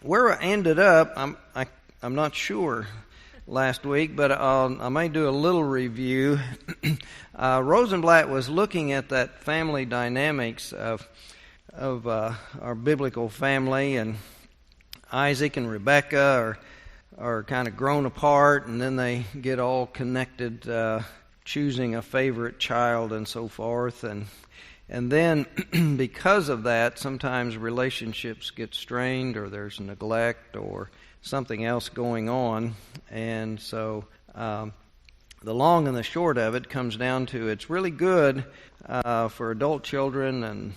where I ended up, I'm not sure last week, but I may do a little review. Rosenblatt was looking at that family dynamics of our biblical family, and Isaac and Rebekah are kind of grown apart, and then they get all connected, choosing a favorite child and so forth, and then because of that, sometimes relationships get strained, or there's neglect, or something else going on. And so the long and the short of it comes down to, it's really good for adult children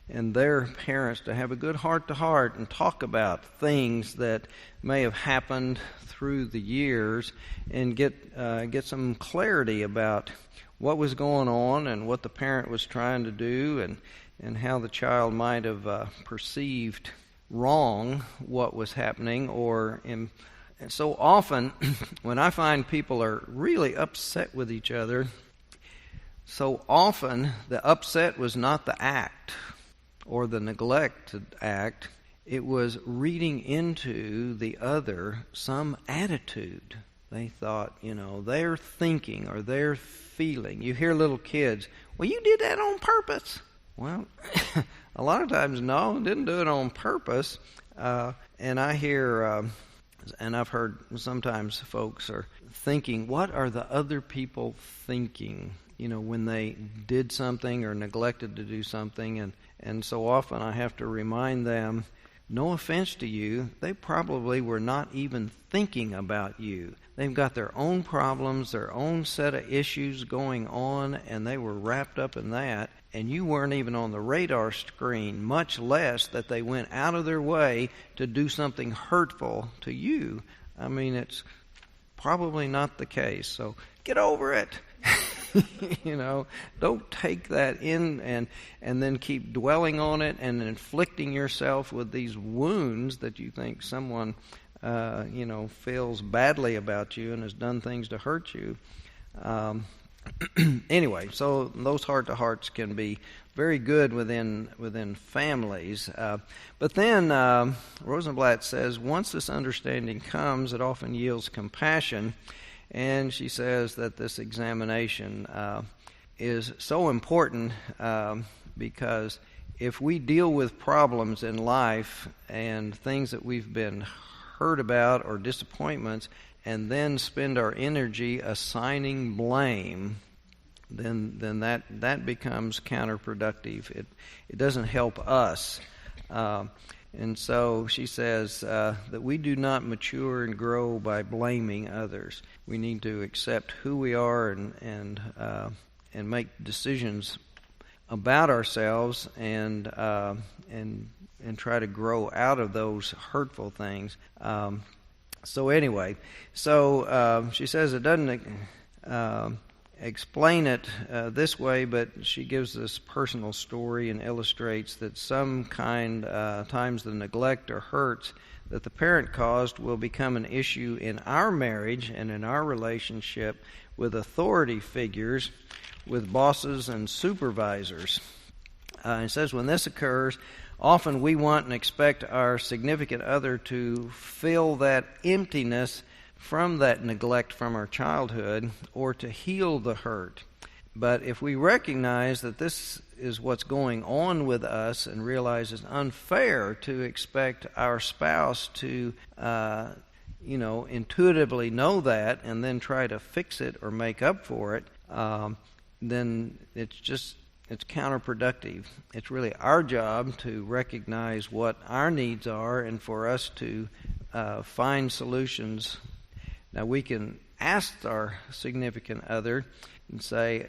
and their parents to have a good heart-to-heart and talk about things that may have happened through the years, and get some clarity about what was going on and what the parent was trying to do, and how the child might have perceived wrong what was happening. And so often when I find people are really upset with each other, so often the upset was not the act or the neglected act. It was reading into the other some attitude. They thought, they're thinking or they're feeling. You hear little kids, well, you did that on purpose. Well, a lot of times, no, didn't do it on purpose. And I hear, and I've heard sometimes folks are thinking, what are the other people thinking, when they did something or neglected to do something. And so often I have to remind them, no offense to you, they probably were not even thinking about you. They've got their own problems, their own set of issues going on, and they were wrapped up in that, and you weren't even on the radar screen, much less that they went out of their way to do something hurtful to you. I mean, it's probably not the case, so get over it. Don't take that in and then keep dwelling on it and inflicting yourself with these wounds that you think someone feels badly about you and has done things to hurt you. Anyway, so those heart-to-hearts can be very good within families. But then Rosenblatt says, once this understanding comes, it often yields compassion. And she says that this examination is so important because if we deal with problems in life and things that we've been hurt about or disappointments, and then spend our energy assigning blame, then that becomes counterproductive. It doesn't help us. And so she says that we do not mature and grow by blaming others. We need to accept who we are and make decisions about ourselves and try to grow out of those hurtful things. So she says it doesn't explain it this way, but she gives this personal story and illustrates that times the neglect or hurts that the parent caused will become an issue in our marriage and in our relationship with authority figures, with bosses and supervisors. It says when this occurs, often we want and expect our significant other to fill that emptiness from that neglect from our childhood, or to heal the hurt. But if we recognize that this is what's going on with us and realize it's unfair to expect our spouse to intuitively know that and then try to fix it or make up for it, then it's counterproductive. It's really our job to recognize what our needs are and for us to find solutions. Now, we can ask our significant other and say,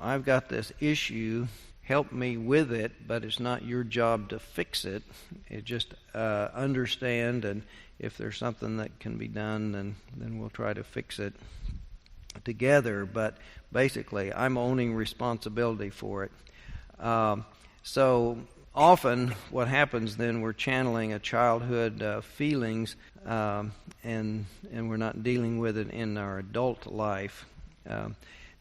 I've got this issue, help me with it, but it's not your job to fix it. It just understand, and if there's something that can be done, then we'll try to fix it together. But basically, I'm owning responsibility for it. So often what happens then, we're channeling a childhood feelings and we're not dealing with it in our adult life.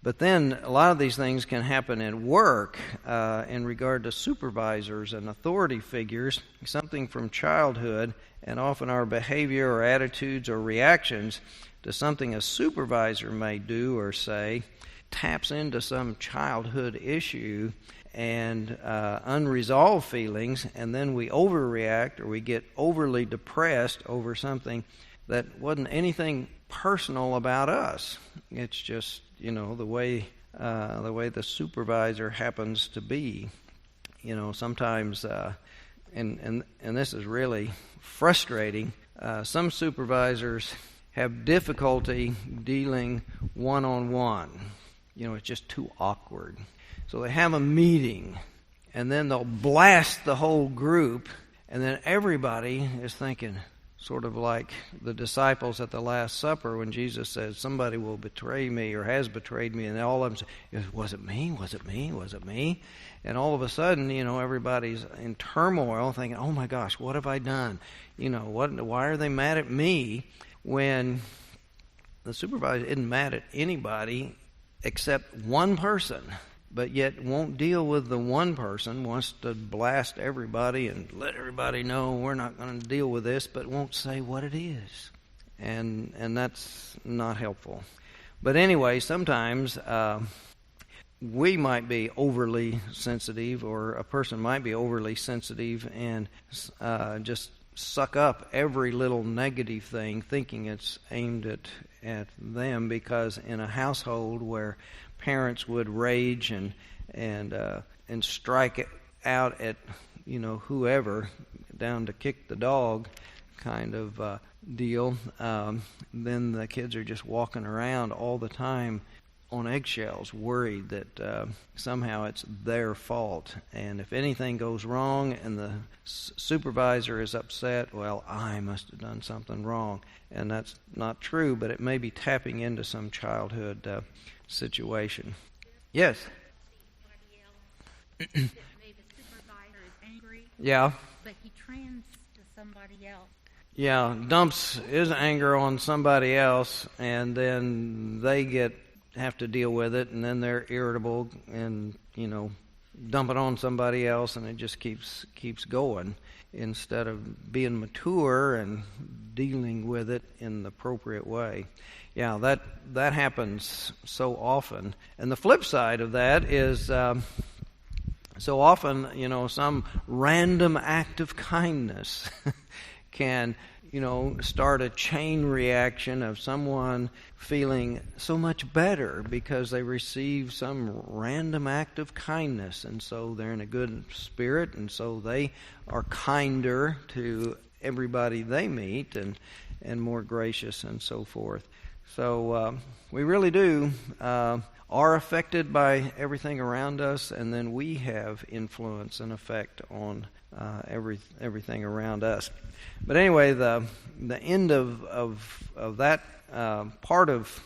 But then a lot of these things can happen in work in regard to supervisors and authority figures, something from childhood, and often our behavior or attitudes or reactions to something a supervisor may do or say taps into some childhood issue and unresolved feelings, and then we overreact or we get overly depressed over something that wasn't anything personal about us. It's just, the way the supervisor happens to be. Sometimes, and this is really frustrating. Some supervisors have difficulty dealing one-on-one. It's just too awkward. So they have a meeting, and then they'll blast the whole group, and then everybody is thinking, sort of like the disciples at the Last Supper when Jesus says, somebody will betray me or has betrayed me, and all of them say, was it me? Was it me? Was it me? And all of a sudden, everybody's in turmoil thinking, oh my gosh, what have I done? Why are they mad at me? When the supervisor isn't mad at anybody except one person, but yet won't deal with the one person, wants to blast everybody and let everybody know we're not going to deal with this, but won't say what it is. And that's not helpful. But anyway, sometimes we might be overly sensitive, or a person might be overly sensitive and just suck up every little negative thing, thinking it's aimed at them, because in a household where parents would rage and strike out at whoever, down to kick the dog kind of deal, then the kids are just walking around all the time on eggshells, worried that somehow it's their fault. And if anything goes wrong and the supervisor is upset, well, I must have done something wrong. And that's not true, but it may be tapping into some childhood situation. Yes? Maybe the supervisor is angry. Yeah. But he trans to somebody else. Yeah, dumps his anger on somebody else, and then they have to deal with it, and then they're irritable and, dump it on somebody else, and it just keeps going instead of being mature and dealing with it in the appropriate way. Yeah, that happens so often. And the flip side of that is so often, some random act of kindness can, start a chain reaction of someone feeling so much better because they receive some random act of kindness, and so they're in a good spirit, and so they are kinder to everybody they meet and more gracious and so forth. So we really do are affected by everything around us, and then we have influence and effect on everything around us. But anyway, the end of that part of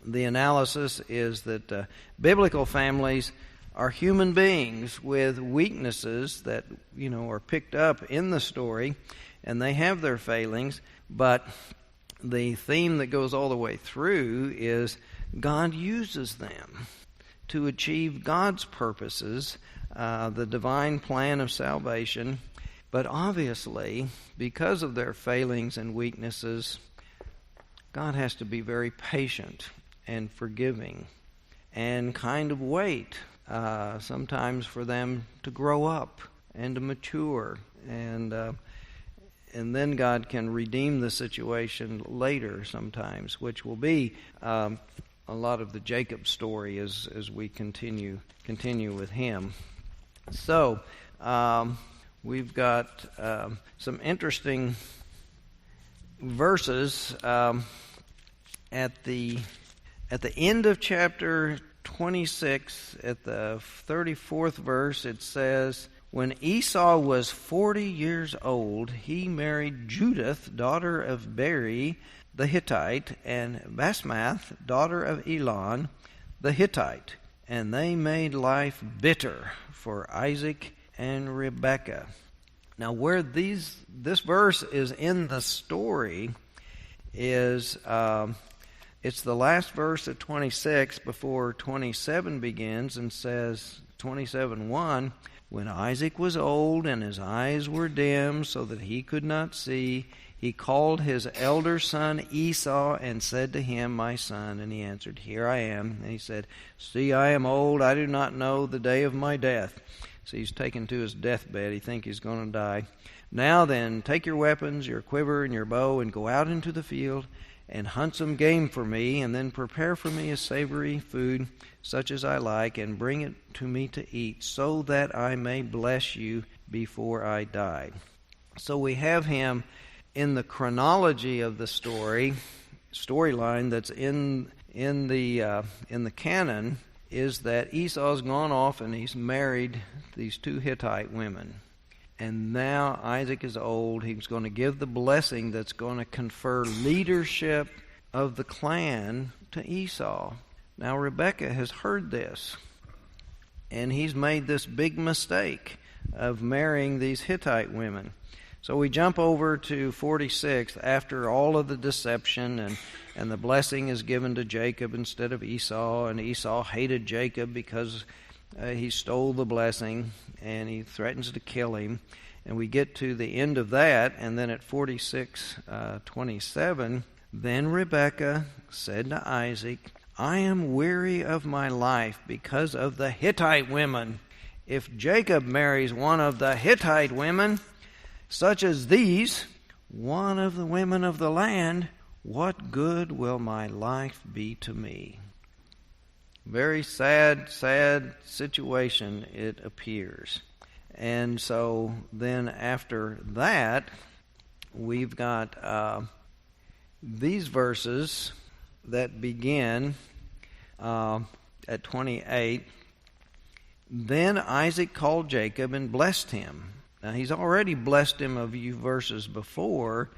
the analysis is that biblical families are human beings with weaknesses that are picked up in the story, and they have their failings, but the theme that goes all the way through is God uses them to achieve God's purposes, the divine plan of salvation. But obviously, because of their failings and weaknesses, God has to be very patient and forgiving and kind of wait sometimes for them to grow up and to mature, and then God can redeem the situation later sometimes, which will be a lot of the Jacob story as we continue with him. So we've got some interesting verses at the end of chapter 26, at the 34th verse. It says, "When Esau was 40 years old, he married Judith, daughter of Beri the Hittite, and Basmath, daughter of Elon the Hittite. And they made life bitter for Isaac and Rebekah." Now, where this verse is in the story is It's the last verse of 26 before 27 begins and says, 27:1, when Isaac was old and his eyes were dim so that he could not see, he called his elder son Esau and said to him, my son. And he answered, here I am. And he said, see, I am old. I do not know the day of my death. So he's taken to his deathbed. He thinks he's going to die. Now then, take your weapons, your quiver, and your bow, and go out into the field and hunt some game for me, and then prepare for me a savory food such as I like, and bring it to me to eat, so that I may bless you before I die. So we have him in the chronology of the storyline that's in the canon, is that Esau's gone off and he's married these two Hittite women. And now Isaac is old. He's going to give the blessing that's going to confer leadership of the clan to Esau. Now Rebekah has heard this, and he's made this big mistake of marrying these Hittite women. So we jump over to 46 after all of the deception, and the blessing is given to Jacob instead of Esau, and Esau hated Jacob because he stole the blessing, and he threatens to kill him. And we get to the end of that, and then at 46:27, then Rebekah said to Isaac, I am weary of my life because of the Hittite women. If Jacob marries one of the Hittite women, such as these, one of the women of the land, what good will my life be to me? Very sad situation, it appears. And so then after that, we've got these verses that begin at 28. Then Isaac called Jacob and blessed him. Now he's already blessed him a few verses before,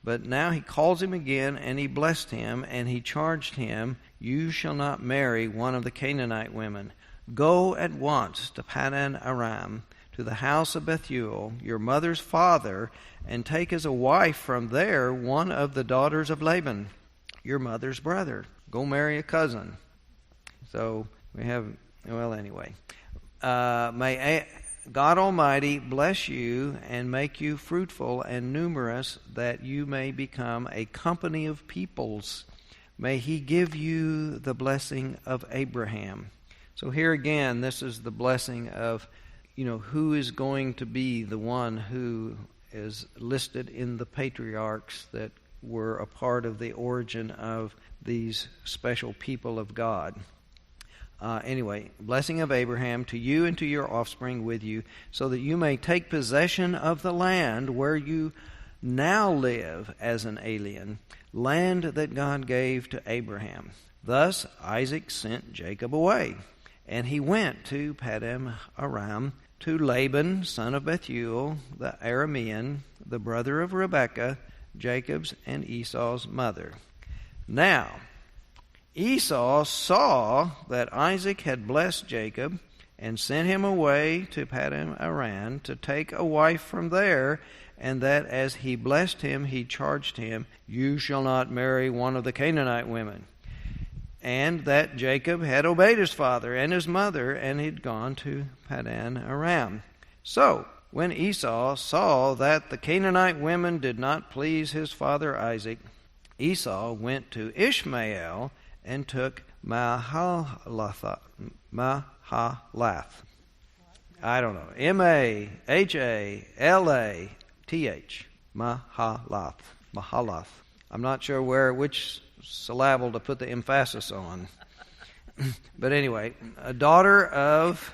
but now he calls him again, and he blessed him, and he charged him, you shall not marry one of the Canaanite women. Go at once to Paddan Aram, to the house of Bethuel, your mother's father, and take as a wife from there one of the daughters of Laban, your mother's brother. Go marry a cousin. So we have, well, anyway. May God Almighty bless you and make you fruitful and numerous, that you may become a company of peoples. May he give you the blessing of Abraham. So here again, this is the blessing of, who is going to be the one who is listed in the patriarchs that were a part of the origin of these special people of God. Anyway, blessing of Abraham to you and to your offspring with you, so that you may take possession of the land where you now live as an alien, land that God gave to Abraham. Thus Isaac sent Jacob away, and he went to Paddan Aram, to Laban, son of Bethuel, the Aramean, the brother of Rebekah, Jacob's and Esau's mother. Now Esau saw that Isaac had blessed Jacob, and sent him away to Paddan Aram to take a wife from there, and that as he blessed him, he charged him, you shall not marry one of the Canaanite women. And that Jacob had obeyed his father and his mother, and had gone to Paddan Aram. So when Esau saw that the Canaanite women did not please his father Isaac, Esau went to Ishmael and took Mahalath. I don't know. Mahalath. Mahalath. I'm not sure which syllable to put the emphasis on. But anyway, a daughter of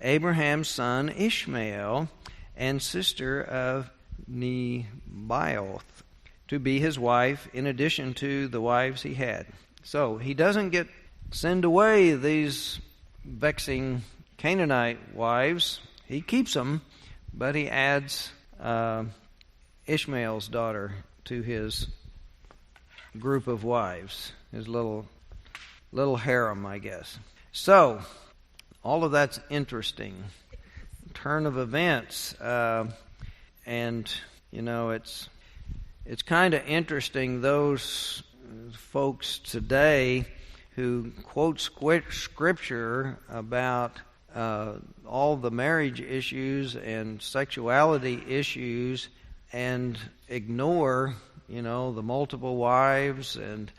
Abraham's son Ishmael, and sister of Nebaioth, to be his wife, in addition to the wives he had. So he doesn't send away these vexing Canaanite wives. He keeps them, but he adds Ishmael's daughter to his group of wives, his little harem, I guess. So all of that's interesting. Turn of events, and it's kind of interesting. Those folks today who quote Scripture about all the marriage issues and sexuality issues and ignore, the multiple wives and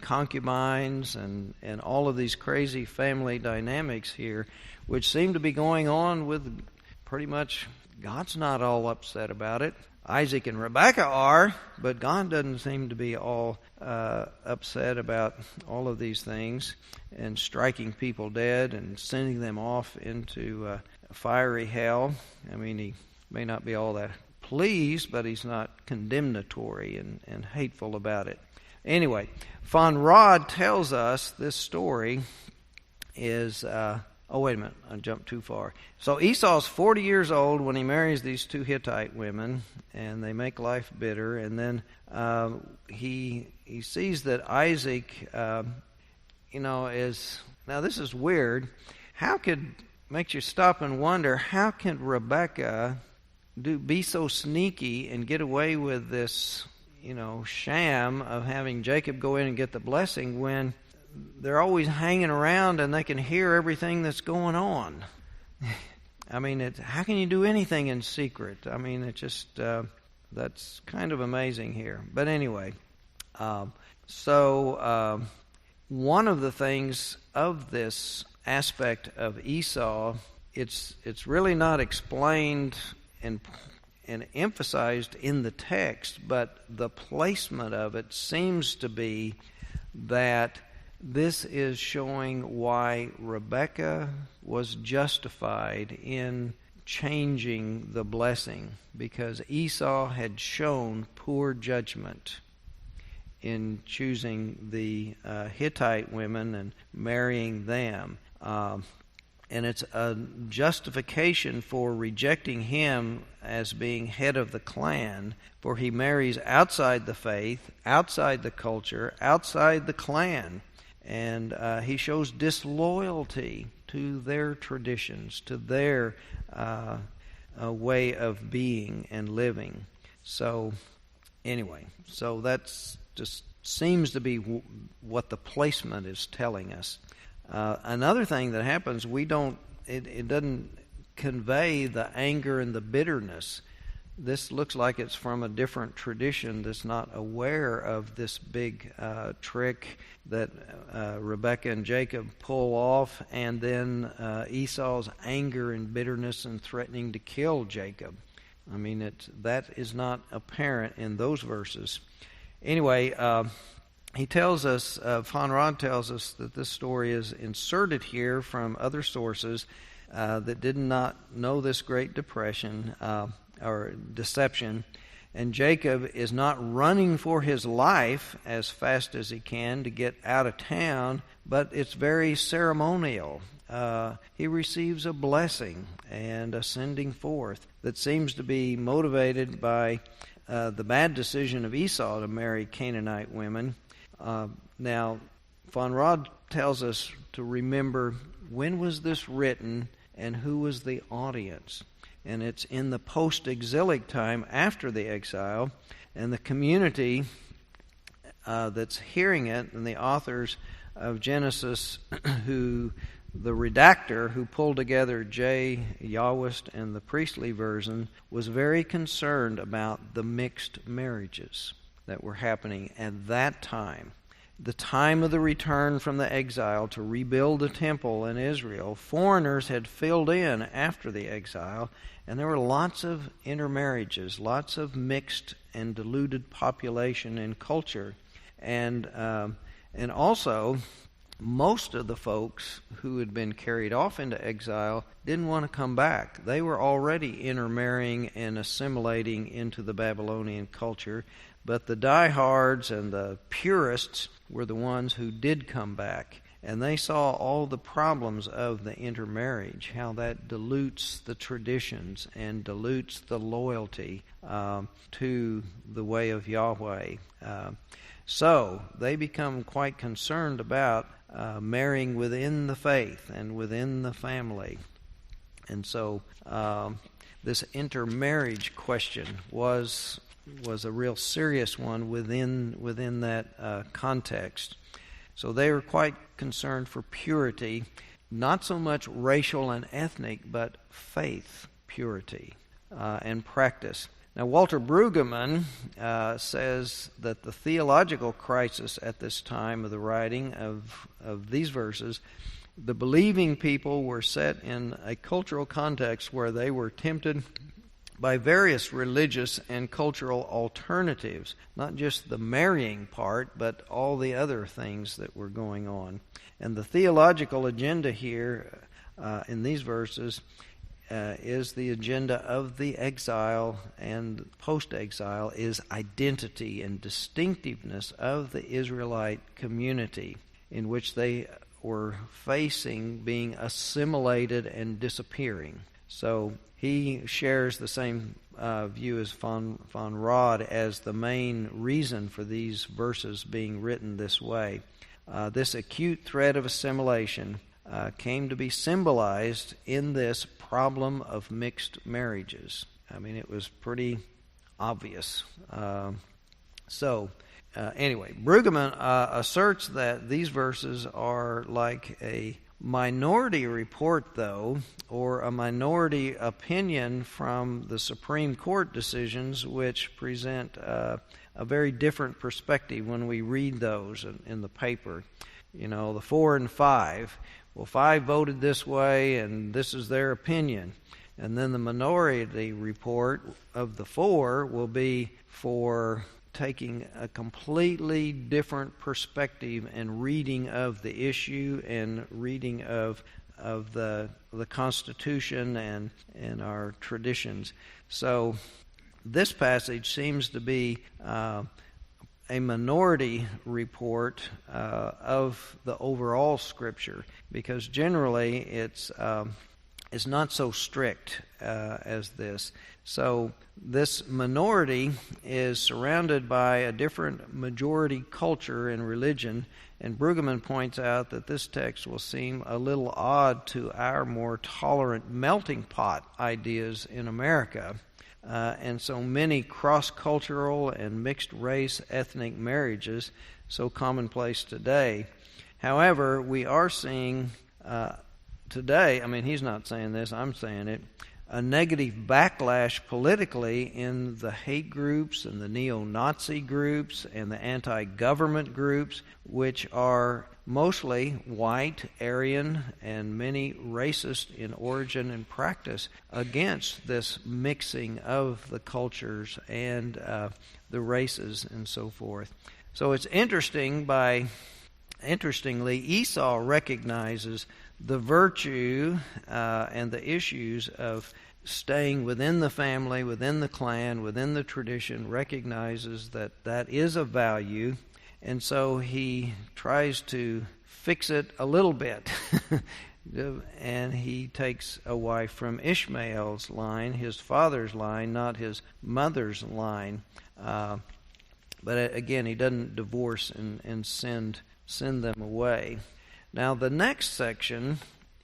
concubines and all of these crazy family dynamics here, which seem to be going on with pretty much. God's not all upset about it. Isaac and Rebekah are, but God doesn't seem to be all upset about all of these things and striking people dead and sending them off into a fiery hell. I mean, he may not be all that pleased, but he's not condemnatory and hateful about it. Anyway, Von Rad tells us this story is... wait a minute, I jumped too far. So Esau's 40 years old when he marries these two Hittite women, and they make life bitter. And then he sees that Isaac, is... Now this is weird. Makes you stop and wonder, how can Rebekah be so sneaky and get away with this, sham of having Jacob go in and get the blessing when they're always hanging around and they can hear everything that's going on? I mean, how can you do anything in secret? I mean, it just, that's kind of amazing here. But anyway, one of the things of this aspect of Esau, it's really not explained and emphasized in the text, but the placement of it seems to be that this is showing why Rebekah was justified in changing the blessing, because Esau had shown poor judgment in choosing the Hittite women and marrying them. And it's a justification for rejecting him as being head of the clan, for he marries outside the faith, outside the culture, outside the clan. And he shows disloyalty to their traditions, to their way of being and living. So, anyway, that's just seems to be what the placement is telling us. Another thing that happens, it doesn't convey the anger and the bitterness. This looks like it's from a different tradition that's not aware of this big trick that Rebekah and Jacob pull off, and then Esau's anger and bitterness and threatening to kill Jacob. I mean, that is not apparent in those verses. Anyway, he tells us, Von Rad tells us that this story is inserted here from other sources that did not know this Great Depression or deception, and Jacob is not running for his life as fast as he can to get out of town, but it's very ceremonial. He receives a blessing and a sending forth that seems to be motivated by the bad decision of Esau to marry Canaanite women. Now, Von Rad tells us to remember, when was this written and who was the audience? And it's in the post-exilic time after the exile, and the community that's hearing it, and the authors of Genesis, the redactor who pulled together J. Yahwist and the priestly version, was very concerned about the mixed marriages that were happening at that time. The time of the return from the exile to rebuild the temple in Israel, foreigners had filled in after the exile, and there were lots of intermarriages, lots of mixed and diluted population and culture. And also, most of the folks who had been carried off into exile didn't want to come back. They were already intermarrying and assimilating into the Babylonian culture, but the diehards and the purists were the ones who did come back. And they saw all the problems of the intermarriage, how that dilutes the traditions and dilutes the loyalty to the way of Yahweh. So they become quite concerned about marrying within the faith and within the family. And so this intermarriage question was was a real serious one within that context. So they were quite concerned for purity, not so much racial and ethnic, but faith purity and practice. Now, Walter Brueggemann says that the theological crisis at this time of the writing of these verses, the believing people were set in a cultural context where they were tempted by various religious and cultural alternatives, not just the marrying part, but all the other things that were going on. And the theological agenda here in these verses is the agenda of the exile and post-exile is identity and distinctiveness of the Israelite community in which they were facing being assimilated and disappearing. So he shares the same view as von Rad as the main reason for these verses being written this way. This acute threat of assimilation came to be symbolized in this problem of mixed marriages. I mean, it was pretty obvious. Anyway, Brueggemann asserts that these verses are like a minority report, though, or a minority opinion from the Supreme Court decisions, which present a very different perspective when we read those in the paper. You know, the 4 and 5. Well, 5 voted this way, and this is their opinion. And then the minority report of the 4 will be for taking a completely different perspective and reading of the issue and reading of the Constitution and our traditions. So this passage seems to be a minority report of the overall Scripture, because generally it's not so strict as this. So this minority is surrounded by a different majority culture and religion, and Brueggemann points out that this text will seem a little odd to our more tolerant melting pot ideas in America. And so many cross-cultural and mixed-race ethnic marriages, so commonplace today. However, we are seeing today, I mean, he's not saying this, I'm saying it, a negative backlash politically in the hate groups and the neo-Nazi groups and the anti-government groups, which are mostly white, Aryan, and many racist in origin and practice against this mixing of the cultures and the races and so forth. So it's interestingly, Esau recognizes the virtue and the issues of staying within the family, within the clan, within the tradition, recognizes that that is a value, and so he tries to fix it a little bit. And he takes a wife from Ishmael's line, his father's line, not his mother's line. But again, he doesn't divorce and send them away. Now, the next section,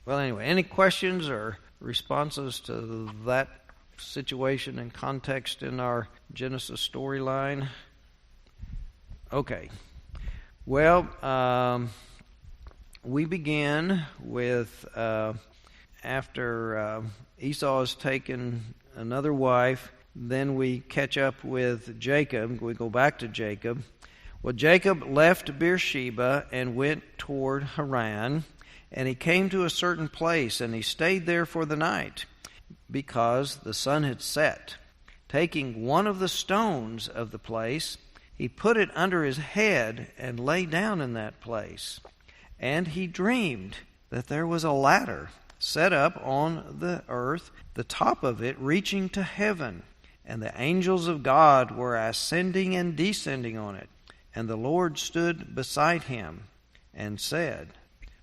well, anyway, any questions or responses to that situation and context in our Genesis storyline? Okay. Well, we begin with after Esau has taken another wife, then we catch up with Jacob. We go back to Jacob. Well, Jacob left Beersheba and went toward Haran, and he came to a certain place, and he stayed there for the night, because the sun had set. Taking one of the stones of the place, he put it under his head and lay down in that place. And he dreamed that there was a ladder set up on the earth, the top of it reaching to heaven, and the angels of God were ascending and descending on it. And the Lord stood beside him and said,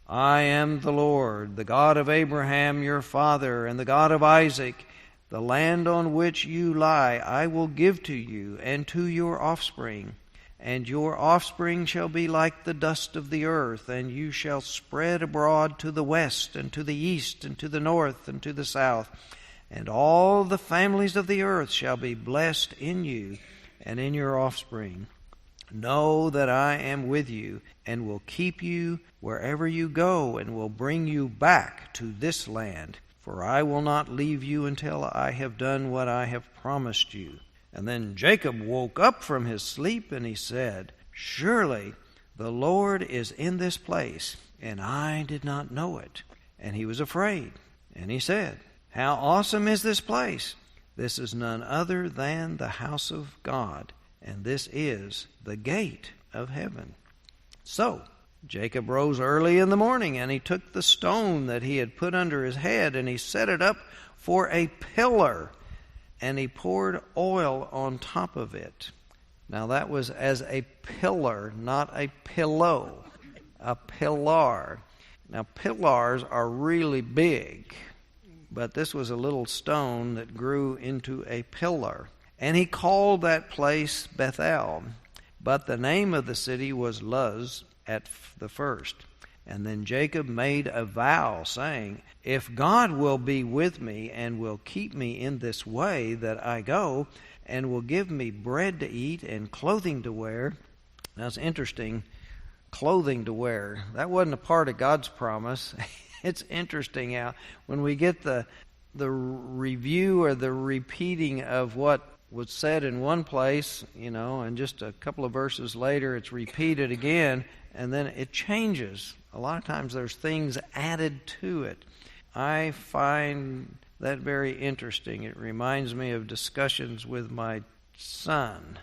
I am the Lord, the God of Abraham your father, and the God of Isaac. The land on which you lie I will give to you and to your offspring. And your offspring shall be like the dust of the earth, and you shall spread abroad to the west and to the east and to the north and to the south. And all the families of the earth shall be blessed in you, and in your offspring. Know that I am with you, and will keep you wherever you go, and will bring you back to this land. For I will not leave you until I have done what I have promised you." And then Jacob woke up from his sleep, and he said, "Surely the Lord is in this place, and I did not know it." And he was afraid. And he said, "How awesome is this place! This is none other than the house of God, and this is the gate of heaven." So Jacob rose early in the morning, and he took the stone that he had put under his head, and he set it up for a pillar, and he poured oil on top of it. Now that was as a pillar, not a pillow, a pillar. Now pillars are really big, but this was a little stone that grew into a pillar. And he called that place Bethel, but the name of the city was Luz at the first. And then Jacob made a vow, saying, "If God will be with me and will keep me in this way that I go, and will give me bread to eat and clothing to wear." Now it's interesting, clothing to wear. That wasn't a part of God's promise. It's interesting how when we get the review or the repeating of what was said in one place, and just a couple of verses later it's repeated again, and then it changes. A lot of times there's things added to it. I find that very interesting. It reminds me of discussions with my son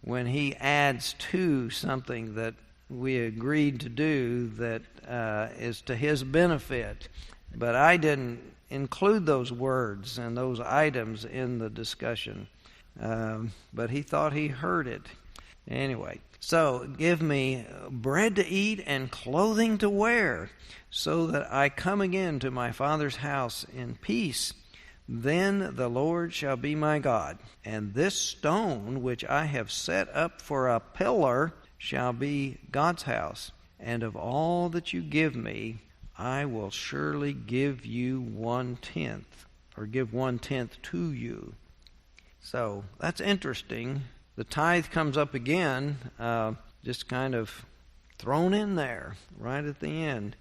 when he adds to something that we agreed to do that is to his benefit. But I didn't include those words and those items in the discussion. But he thought he heard it. Anyway, so give me bread to eat and clothing to wear, so that I come again to my father's house in peace. Then the Lord shall be my God, and this stone which I have set up for a pillar shall be God's house. And of all that you give me, I will surely give you 1/10, or give 1/10 to you. So that's interesting. The tithe comes up again, just kind of thrown in there right at the end.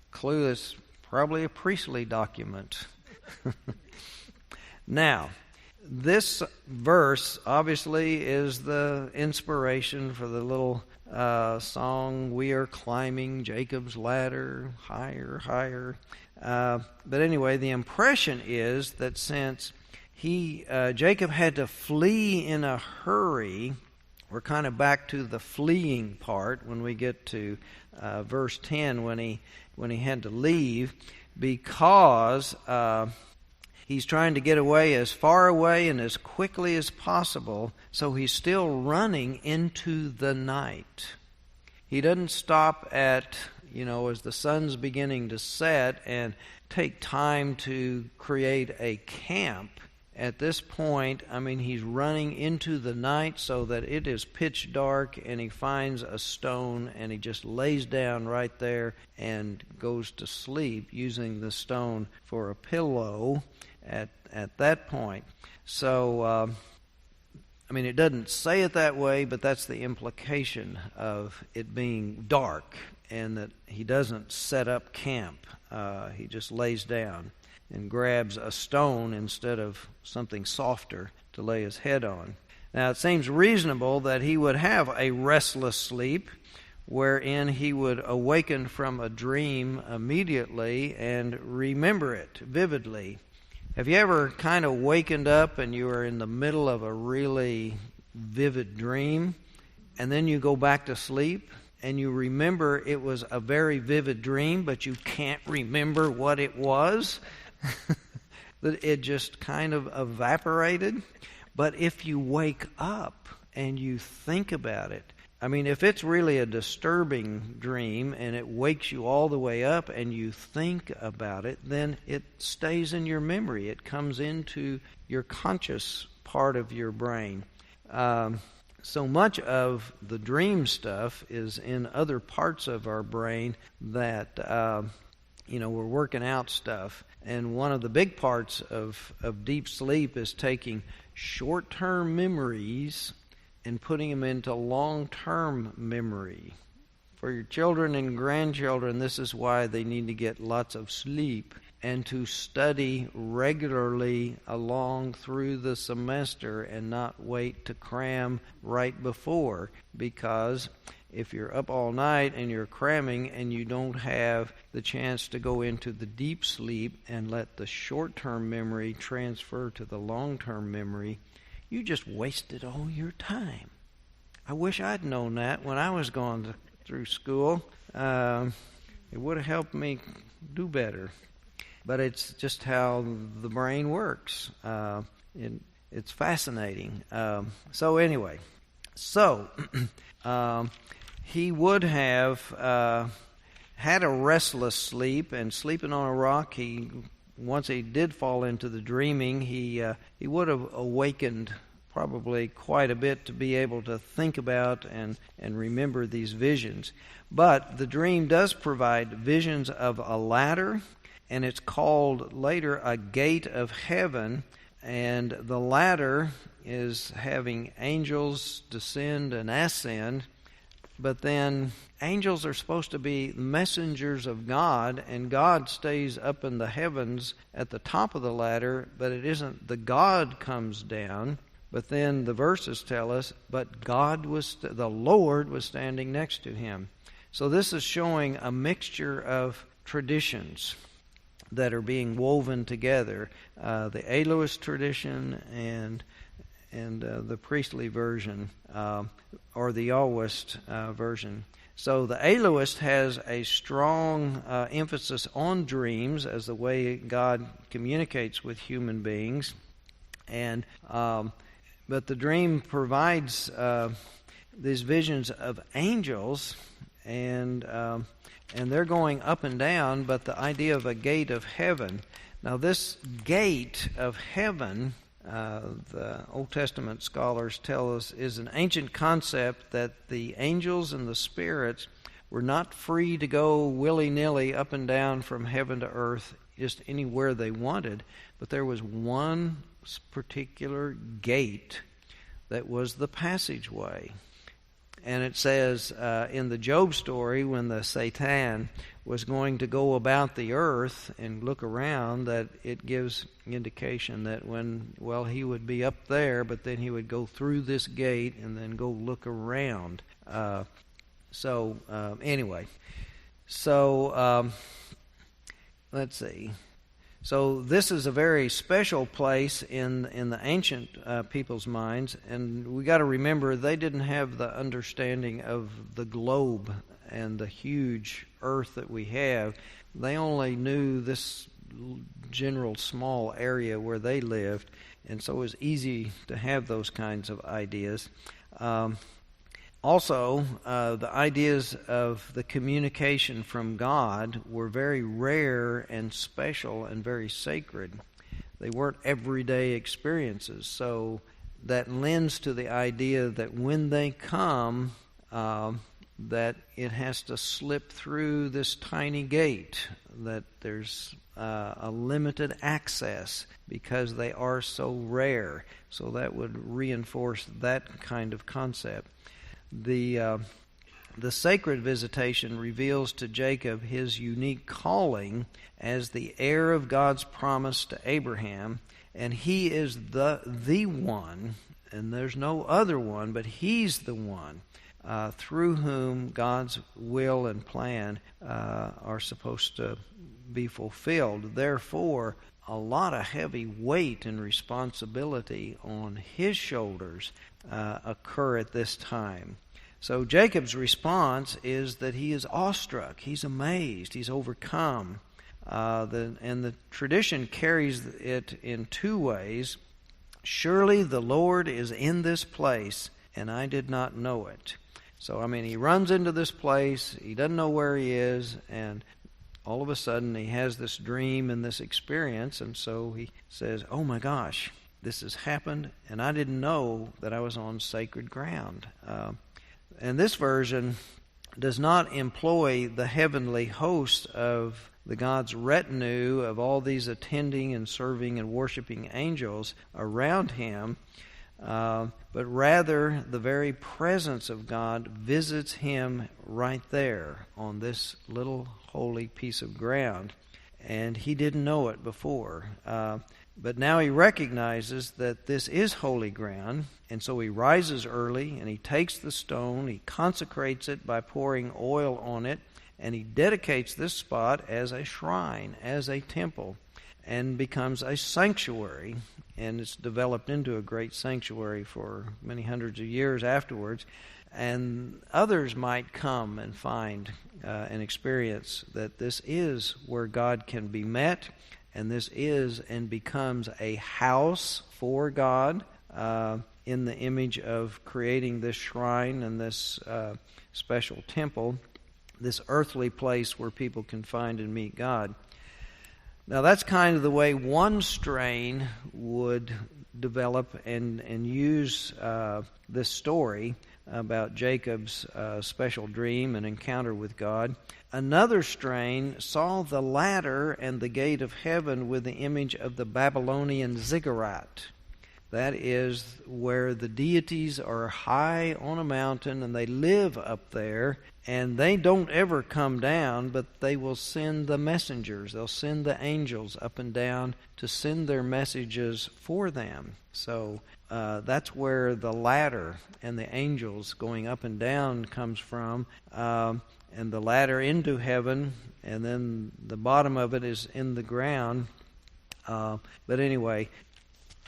Clue is probably a priestly document. Now, this verse obviously is the inspiration for the little song, "We are climbing Jacob's ladder, higher, higher." But anyway, the impression is that since Jacob had to flee in a hurry, we're kind of back to the fleeing part when we get to verse 10 when he had to leave, because he's trying to get away as far away and as quickly as possible, so he's still running into the night. He doesn't stop at, as the sun's beginning to set and take time to create a camp. At this point, he's running into the night so that it is pitch dark, and he finds a stone and he just lays down right there and goes to sleep using the stone for a pillow at that point. So, it doesn't say it that way, but that's the implication of it being dark and that he doesn't set up camp. He just lays down and grabs a stone instead of something softer to lay his head on. Now, it seems reasonable that he would have a restless sleep wherein he would awaken from a dream immediately and remember it vividly. Have you ever kind of wakened up and you were in the middle of a really vivid dream, and then you go back to sleep and you remember it was a very vivid dream, but you can't remember what it was? That it just kind of evaporated? But if you wake up and you think about it, if it's really a disturbing dream and it wakes you all the way up and you think about it, then it stays in your memory. It comes into your conscious part of your brain. So much of the dream stuff is in other parts of our brain that we're working out stuff. And one of the big parts of deep sleep is taking short-term memories and putting them into long-term memory. For your children and grandchildren, this is why they need to get lots of sleep and to study regularly along through the semester and not wait to cram right before, because if you're up all night and you're cramming and you don't have the chance to go into the deep sleep and let the short-term memory transfer to the long-term memory, you just wasted all your time. I wish I'd known that when I was going through school. It would have helped me do better. But it's just how the brain works. It's fascinating. So anyway, he would have had a restless sleep, and sleeping on a rock, once he did fall into the dreaming, he would have awakened probably quite a bit to be able to think about and remember these visions. But the dream does provide visions of a ladder, and it's called later a gate of heaven, and the ladder is having angels descend and ascend. But then angels are supposed to be messengers of God, and God stays up in the heavens at the top of the ladder, but it isn't the God comes down. But then the verses tell us, but the Lord was standing next to him. So this is showing a mixture of traditions that are being woven together, the Aloist tradition and the priestly version, or the Yahwist version. So the Aloist has a strong emphasis on dreams as the way God communicates with human beings, and but the dream provides these visions of angels, and they're going up and down, but the idea of a gate of heaven. Now this gate of heaven, the Old Testament scholars tell us, is an ancient concept that the angels and the spirits were not free to go willy-nilly up and down from heaven to earth just anywhere they wanted, but there was one particular gate that was the passageway. And it says in the Job story, when the Satan was going to go about the earth and look around, that it gives indication that he would be up there, but then he would go through this gate and then go look around. Anyway, let's see. So this is a very special place in the ancient people's minds, and we got to remember they didn't have the understanding of the globe and the huge earth that we have. They only knew this general small area where they lived, and so it was easy to have those kinds of ideas. Also, the ideas of the communication from God were very rare and special and very sacred. They weren't everyday experiences, so that lends to the idea that when they come, that it has to slip through this tiny gate, that there's a limited access because they are so rare. So that would reinforce that kind of concept. The sacred visitation reveals to Jacob his unique calling as the heir of God's promise to Abraham, and he is the one, and there's no other one, but he's the one through whom God's will and plan are supposed to be fulfilled. Therefore, a lot of heavy weight and responsibility on his shoulders occur at this time. So Jacob's response is that he is awestruck, he's amazed, he's overcome. And the tradition carries it in two ways. Surely the Lord is in this place, and I did not know it. So, he runs into this place, he doesn't know where he is, and all of a sudden he has this dream and this experience, and so he says, oh my gosh, this has happened, and I didn't know that I was on sacred ground. And this version does not employ the heavenly host of the God's retinue of all these attending and serving and worshiping angels around him, but rather the very presence of God visits him right there on this little holy piece of ground. And he didn't know it before. But now he recognizes that this is holy ground, and so he rises early and he takes the stone, he consecrates it by pouring oil on it, and he dedicates this spot as a shrine, as a temple, and becomes a sanctuary. And it's developed into a great sanctuary for many hundreds of years afterwards. And others might come and find and experience that this is where God can be met, and this is and becomes a house for God in the image of creating this shrine and this special temple, this earthly place where people can find and meet God. Now that's kind of the way one strain would develop and use this story about Jacob's special dream and encounter with God. Another strain saw the ladder and the gate of heaven with the image of the Babylonian ziggurat. That is where the deities are high on a mountain and they live up there, and they don't ever come down, but they will send the messengers. They'll send the angels up and down to send their messages for them. So that's where the ladder and the angels going up and down comes from, and the ladder into heaven, and then the bottom of it is in the ground. But anyway,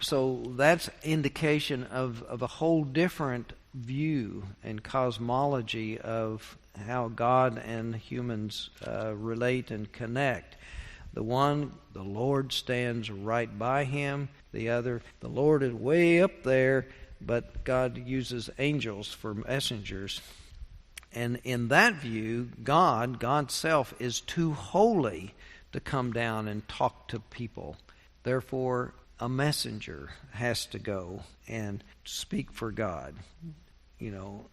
so that's indication of a whole different view and cosmology of how God and humans relate and connect. The one, the Lord stands right by him. The other, the Lord is way up there, but God uses angels for messengers. And in that view, God's self, is too holy to come down and talk to people. Therefore, a messenger has to go and speak for God. You know,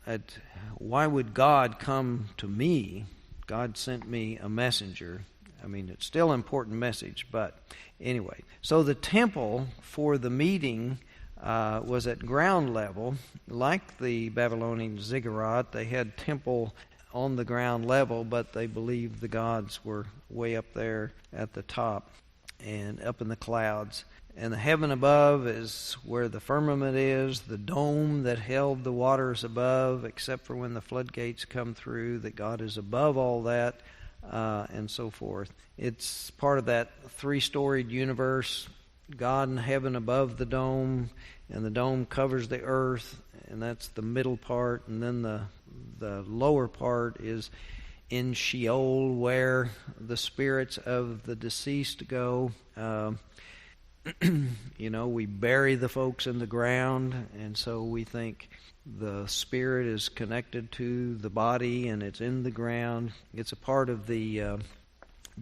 why would God come to me? God sent me a messenger. I mean, it's still an important message, but anyway. So the temple for the meeting was at ground level. Like the Babylonian ziggurat, they had temple on the ground level, but they believed the gods were way up there at the top and up in the clouds. And the heaven above is where the firmament is, the dome that held the waters above, except for when the floodgates come through, that God is above all that, and so forth. It's part of that three-storied universe, God in heaven above the dome, and the dome covers the earth, and that's the middle part, and then the lower part is in Sheol, where the spirits of the deceased go. You know, we bury the folks in the ground, and so we think the spirit is connected to the body and it's in the ground. It's a part of the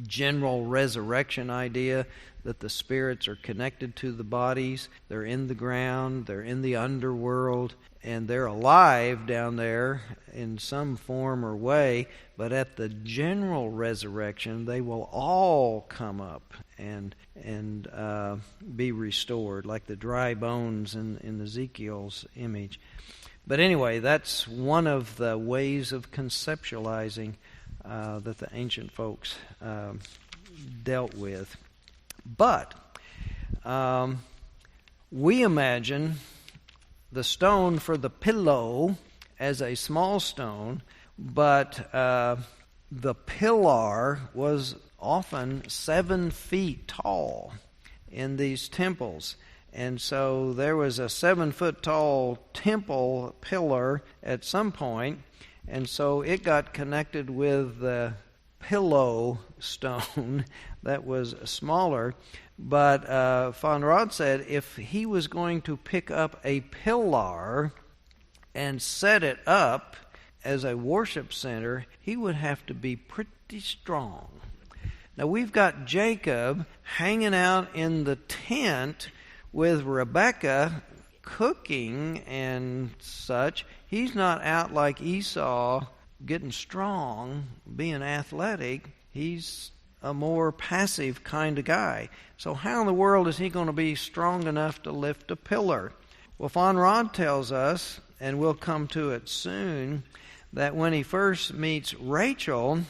general resurrection idea that the spirits are connected to the bodies. They're in the ground, they're in the underworld, and they're alive down there in some form or way, but at the general resurrection they will all come up and be restored, like the dry bones in Ezekiel's image. But anyway, that's one of the ways of conceptualizing that the ancient folks dealt with. But we imagine the stone for the pillow as a small stone, but the pillar was often 7 feet tall in these temples. And so there was a 7-foot tall temple pillar at some point, and so it got connected with the pillow stone that was smaller. But Von Rad said if he was going to pick up a pillar and set it up as a worship center, he would have to be pretty strong. Now we've got Jacob hanging out in the tent with Rebekah cooking and such. He's not out like Esau getting strong, being athletic. He's a more passive kind of guy. So how in the world is he going to be strong enough to lift a pillar? Well, Von Rod tells us, and we'll come to it soon, that when he first meets Rachel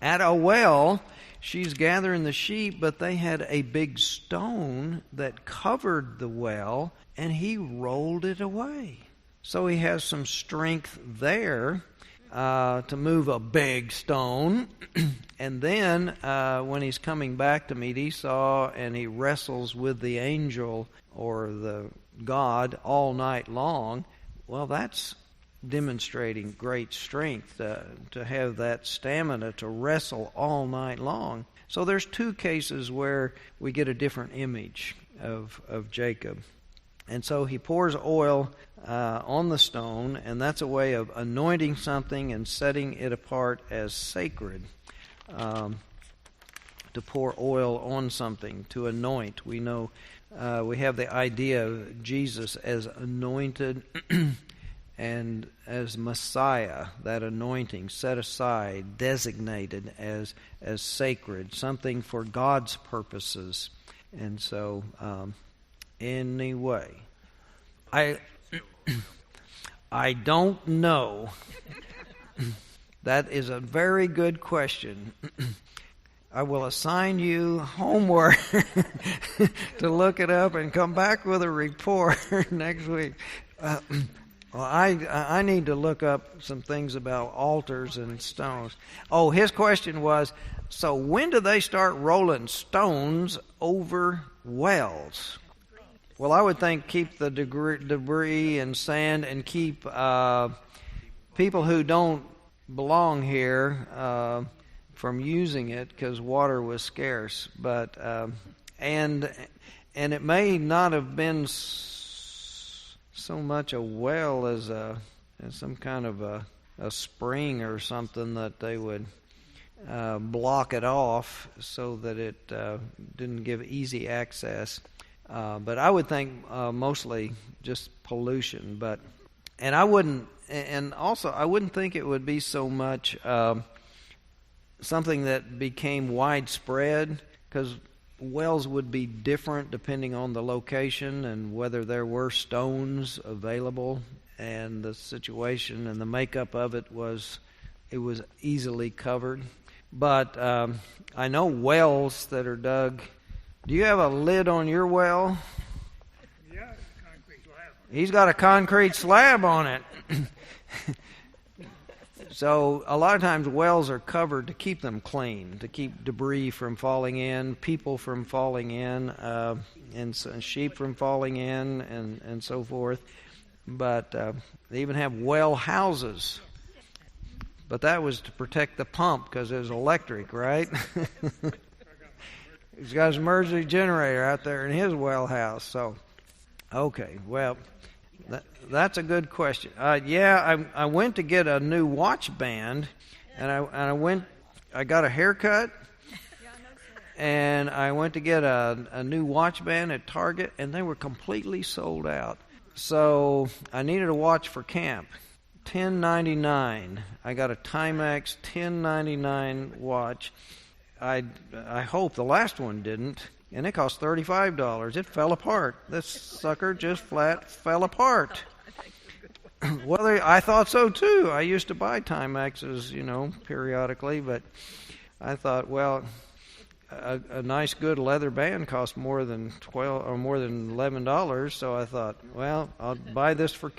at a well, she's gathering the sheep, but they had a big stone that covered the well, and he rolled it away. So he has some strength there to move a big stone. And then when he's coming back to meet Esau and he wrestles with the angel or the God all night long, well, that's demonstrating great strength to have that stamina to wrestle all night long. So there's two cases where we get a different image of Jacob. And so he pours oil on the stone, and that's a way of anointing something and setting it apart as sacred. To pour oil on something, to anoint. We know we have the idea of Jesus as anointed and as Messiah, that anointing set aside, designated as sacred, something for God's purposes. And so, anyway, I don't know. That is a very good question. I will assign you homework to look it up and come back with a report next week. Well, I need to look up some things about altars and stones. Oh, his question was, so when do they start rolling stones over wells? Well, I would think keep the debris and sand and keep people who don't belong here from using it because water was scarce. But and it may not have been so much a well as some kind of a spring or something that they would block it off so that it didn't give easy access. But I would think mostly just pollution. And I wouldn't think it would be so much something that became widespread, because wells would be different depending on the location and whether there were stones available, and the situation and the makeup of it was easily covered. But I know wells that are dug. Do you have a lid on your well? Yeah, it's a concrete slab. He's got a concrete slab on it. So a lot of times wells are covered to keep them clean, to keep debris from falling in, people from falling in, and sheep from falling in, and so forth. But they even have well houses. But that was to protect the pump because it was electric, right? He's got his emergency generator out there in his well house. So, okay, well, that's a good question. I went to get a new watch band, and I got a haircut, and I went to get a new watch band at Target, and they were completely sold out. So I needed a watch for camp. $10.99. I got a Timex $10.99 watch. I hope the last one didn't, and it cost $35. It fell apart. This sucker just flat fell apart. Well, I thought so too. I used to buy Timexes, periodically, but I thought, well, a nice good leather band costs more than $11, so I thought, well, I'll buy this for camp.